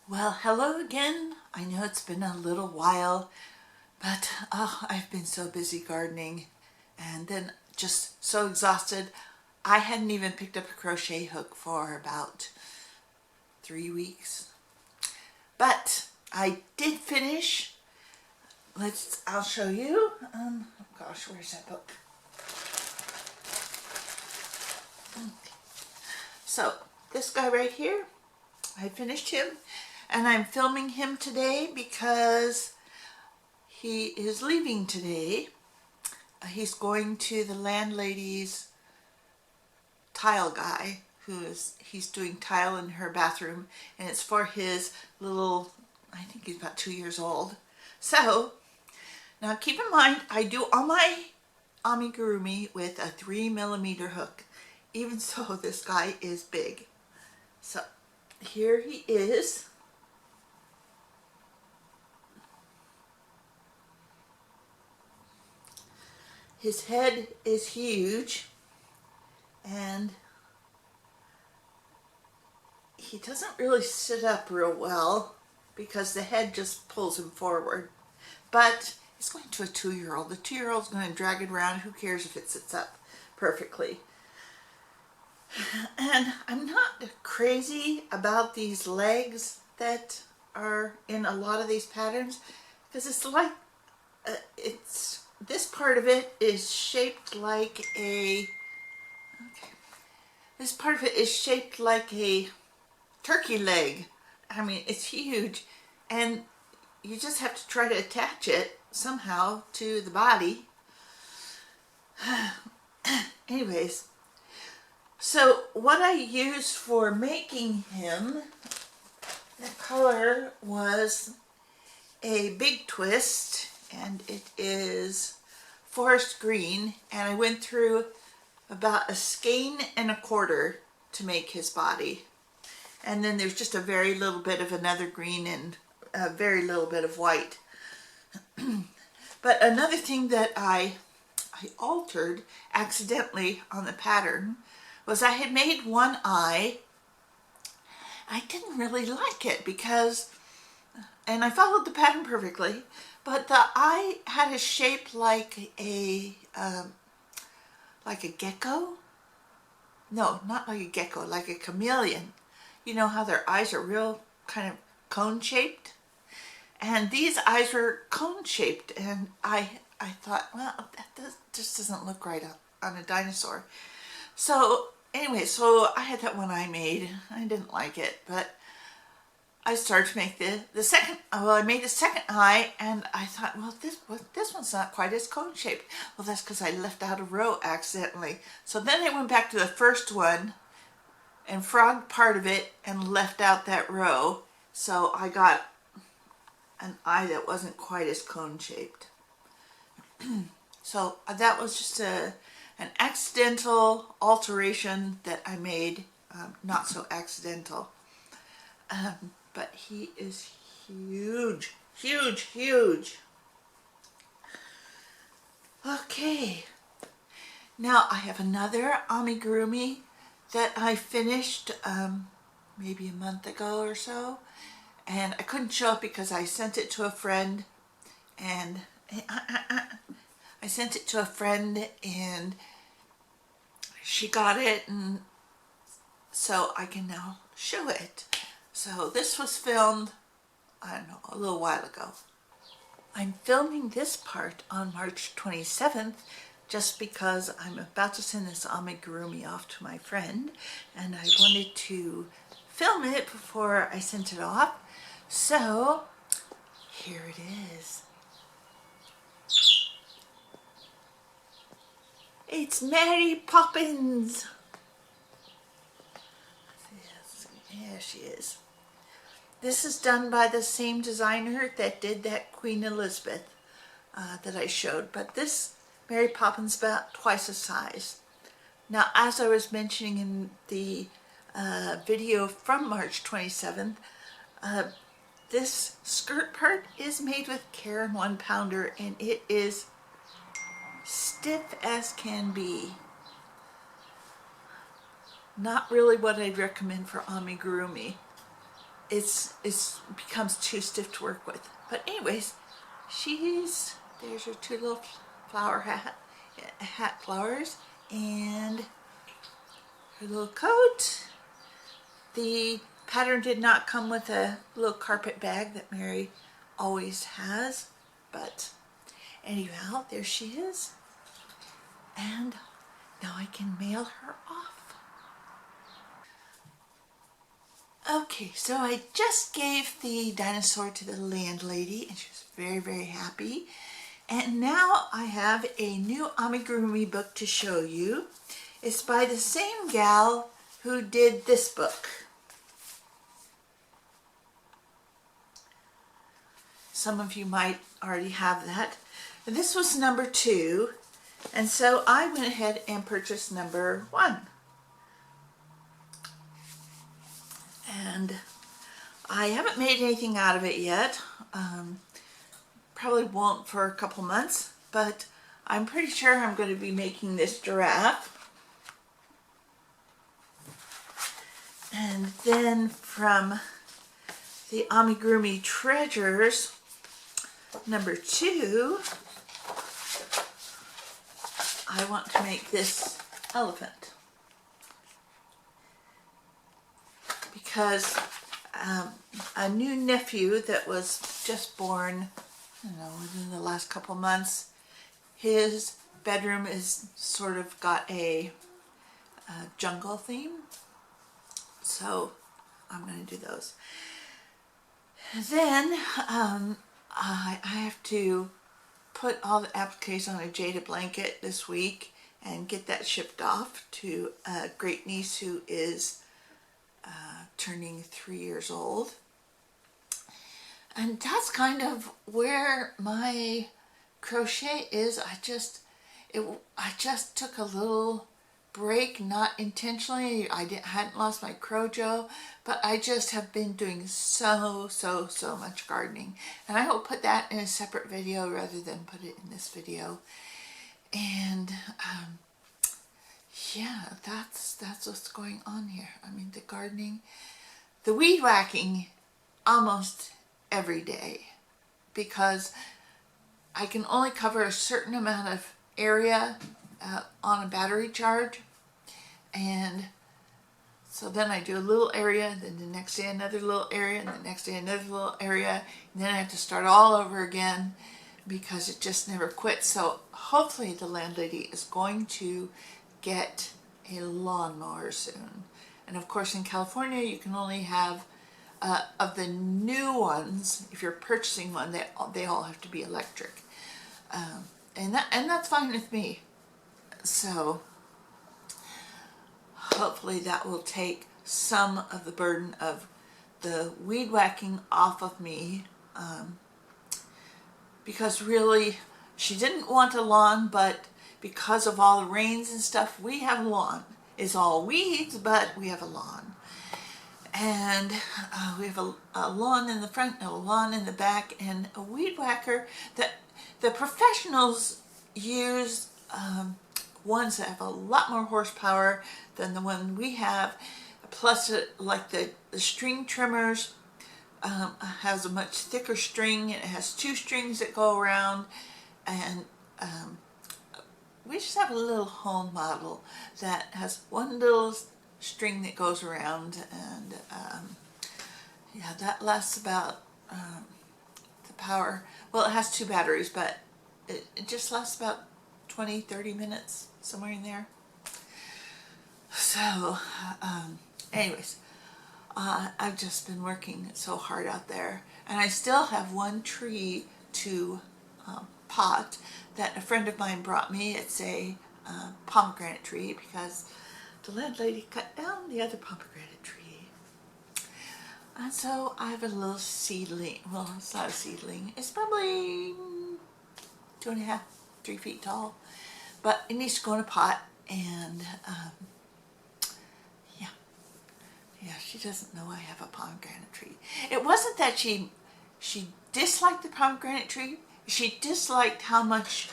Well, hello again. I know it's been a little while, but I've been so busy gardening and then just so exhausted. I hadn't even picked up a crochet hook for about 3 weeks. But I did finish. I'll show you. Oh gosh, where's that book? So, this guy right here, I finished him. And I'm filming him today because he is leaving today. He's going to the landlady's tile guy he's doing tile in her bathroom, and it's for his little, I think he's about 2 years old. So now keep in mind, I do all my amigurumi with a 3mm hook, even so this guy is big. So here he is. His head is huge, and he doesn't really sit up real well because the head just pulls him forward. But he's going to a 2-year-old. The 2-year-old's going to drag it around. Who cares if it sits up perfectly? And I'm not crazy about these legs that are in a lot of these patterns, because it's like this part of it is shaped like a turkey leg. I mean, it's huge, and you just have to try to attach it somehow to the body. Anyways, so what I used for making him, the color was a big twist, and it is forest green, and I went through about a skein and a quarter to make his body. And then there's just a very little bit of another green and a very little bit of white. But another thing that I altered accidentally on the pattern was I had made one eye. I didn't really like it because, and I followed the pattern perfectly, but the eye had a shape like a gecko. No, not like a gecko, like a chameleon. You know how their eyes are real kind of cone-shaped? And these eyes were cone-shaped, and I thought, well, just doesn't look right on a dinosaur. So anyway, so I had that one eye made. I didn't like it, but I started to make the second, well, I made the second eye, and I thought, well, this one's not quite as cone-shaped. Well, that's because I left out a row accidentally. So then I went back to the first one and frogged part of it and left out that row. So I got an eye that wasn't quite as cone-shaped. So that was just an accidental alteration that I made, not so accidental. But he is huge, huge, huge. Okay, now I have another amigurumi that I finished maybe a month ago or so, and I couldn't show it because I sent it to a friend, and she got it, and so I can now show it. So this was filmed, I don't know, a little while ago. I'm filming this part on March 27th just because I'm about to send this amigurumi off to my friend, and I wanted to film it before I sent it off. So here it is. It's Mary Poppins. Yes, there she is. This is done by the same designer that did that Queen Elizabeth that I showed, but this Mary Poppins about twice the size. Now, as I was mentioning in the video from March 27th, this skirt part is made with Caron 1-pounder, and it is stiff as can be. Not really what I'd recommend for amigurumi. it's becomes too stiff to work with. But anyways, there's her two little flower hat flowers, and her little coat. The pattern did not come with a little carpet bag that Mary always has, but anyhow, there she is. And now I can mail her off. Okay, so I just gave the dinosaur to the landlady, and she was very, very happy. And now I have a new amigurumi book to show you. It's by the same gal who did this book. Some of you might already have that. This was number 2, and so I went ahead and purchased number 1. And I haven't made anything out of it yet. Probably won't for a couple months, but I'm pretty sure I'm going to be making this giraffe. And then from the Amigurumi Treasures, number 2, I want to make this elephant. Because a new nephew that was just born, I don't know, within the last couple months, his bedroom is sort of got a jungle theme. So I'm going to do those. Then I have to put all the appliques on a Jada blanket this week and get that shipped off to a great niece who is turning 3 years old. And that's kind of where my crochet is. I just took a little break, not intentionally. I hadn't lost my crojo, but I just have been doing so much gardening, and I will put that in a separate video rather than put it in this video. And yeah, that's what's going on here. I mean, the gardening, the weed whacking almost every day, because I can only cover a certain amount of area on a battery charge, and so then I do a little area, then the next day another little area, and the next day another little area, and then I have to start all over again because it just never quits. So hopefully the landlady is going to get a lawnmower soon. And of course in California you can only have of the new ones, if you're purchasing one, they all have to be electric, and that's fine with me. So hopefully that will take some of the burden of the weed whacking off of me, because really she didn't want a lawn, but because of all the rains and stuff, we have a lawn. It's all weeds, but we have a lawn. And we have a lawn in the front and a lawn in the back, and a weed whacker that the professionals use, ones that have a lot more horsepower than the one we have, plus like the string trimmers has a much thicker string, and it has 2 strings that go around, and we just have a little home model that has one little string that goes around, and yeah, that lasts about the power, well, it has 2 batteries, but it just lasts about 20-30 minutes, somewhere in there. So anyways, I've just been working so hard out there, and I still have one tree to pot that a friend of mine brought me. It's a pomegranate tree, because the landlady cut down the other pomegranate tree. And so I have a little seedling. Well, it's not a seedling. It's probably 2.5, 3 feet tall. But it needs to go in a pot, and yeah, she doesn't know I have a pomegranate tree. It wasn't that she disliked the pomegranate tree. She disliked how much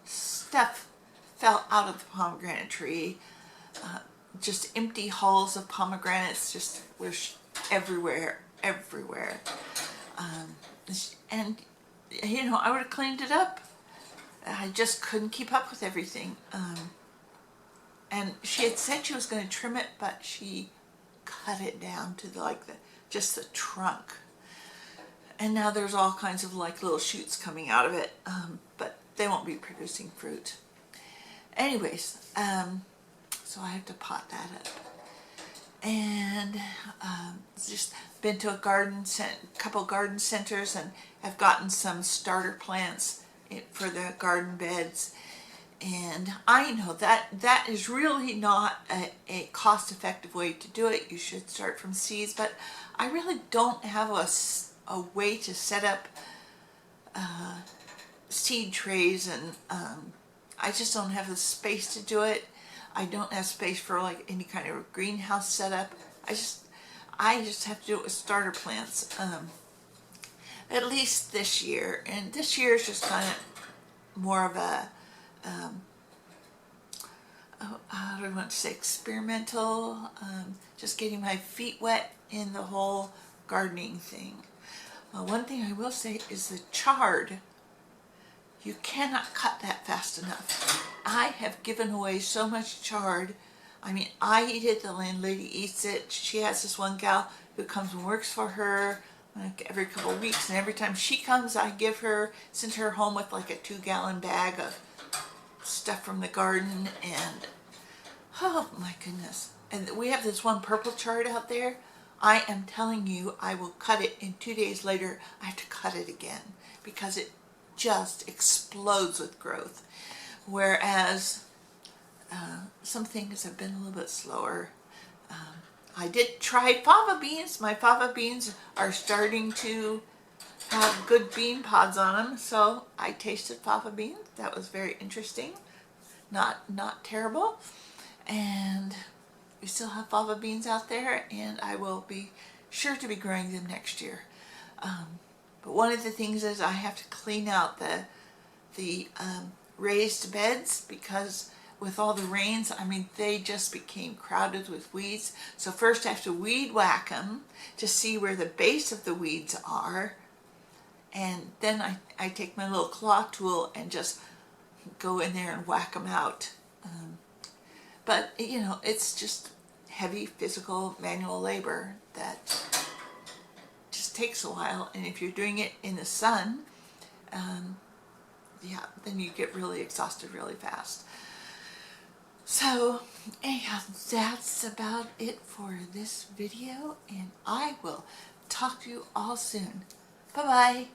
stuff fell out of the pomegranate tree. Just empty hulls of pomegranates just were everywhere, everywhere. And, you know, I would have cleaned it up. I just couldn't keep up with everything. And she had said she was going to trim it, but she cut it down to just the trunk. And now there's all kinds of like little shoots coming out of it, but they won't be producing fruit. Anyways, so I have to pot that up. And just been to a couple garden centers, and have gotten some starter plants for the garden beds. And I know that is really not a cost-effective way to do it. You should start from seeds, but I really don't have a way to set up seed trays, and I just don't have the space to do it. I don't have space for like any kind of greenhouse setup. I just have to do it with starter plants, at least this year. And this year is just kind of more of a how do I want to say, experimental, just getting my feet wet in the whole gardening thing. One thing I will say is the chard. You cannot cut that fast enough. I have given away so much chard. I mean, I eat it, the landlady eats it. She has this one gal who comes and works for her like every couple of weeks, and every time she comes, I send her home with like a 2-gallon bag of stuff from the garden. And oh my goodness. And we have this one purple chard out there. I am telling you, I will cut it, and 2 days later I have to cut it again because it just explodes with growth. Whereas some things have been a little bit slower. I did try fava beans. My fava beans are starting to have good bean pods on them, so I tasted fava beans. That was very interesting. Not terrible. And we still have fava beans out there, and I will be sure to be growing them next year. But one of the things is I have to clean out the raised beds, because with all the rains, I mean, they just became crowded with weeds. So first I have to weed whack them to see where the base of the weeds are. And then I take my little claw tool and just go in there and whack them out. But, you know, it's just heavy physical manual labor that just takes a while. And if you're doing it in the sun, yeah, then you get really exhausted really fast. So, anyhow, that's about it for this video, and I will talk to you all soon. Bye-bye.